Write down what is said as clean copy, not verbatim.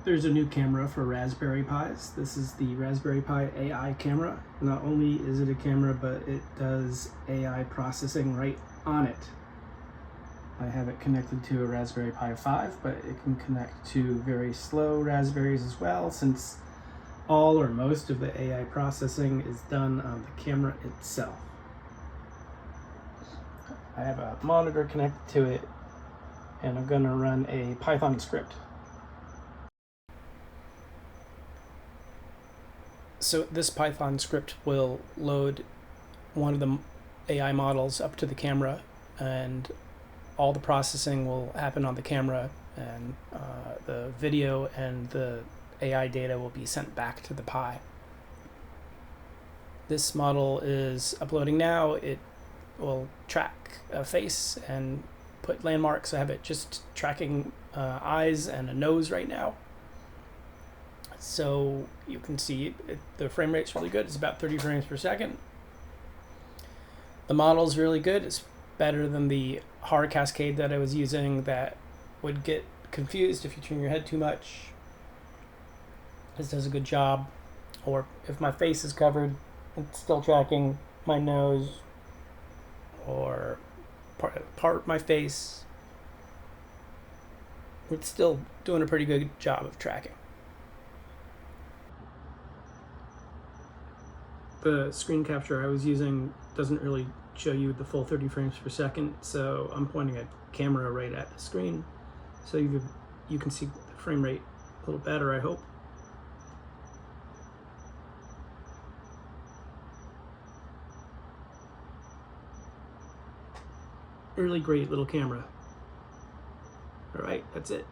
There's a new camera for Raspberry Pis. This is the Raspberry Pi AI camera. Not only is it a camera, but it does AI processing right on it. I have it connected to a Raspberry Pi 5, but it can connect to very slow Raspberries as well, since all or most of the AI processing is done on the camera itself. I have a monitor connected to it, and I'm going to run a Python script. So this Python script will load one of the AI models up to the camera, and all the processing will happen on the camera, and the video and the AI data will be sent back to the Pi. This model is uploading now. It will track a face and put landmarks. I have it just tracking eyes and a nose right now. So you can see the frame rate's really good. It's about 30 frames per second. The model's really good. It's better than the HAR Cascade that I was using that would get confused if you turn your head too much. This does a good job. Or if my face is covered, it's still tracking my nose or part of my face. It's still doing a pretty good job of tracking. The screen capture I was using doesn't really show you the full 30 frames per second, so I'm pointing a camera right at the screen, so you can see the frame rate a little better, I hope. Really great little camera. All right, that's it.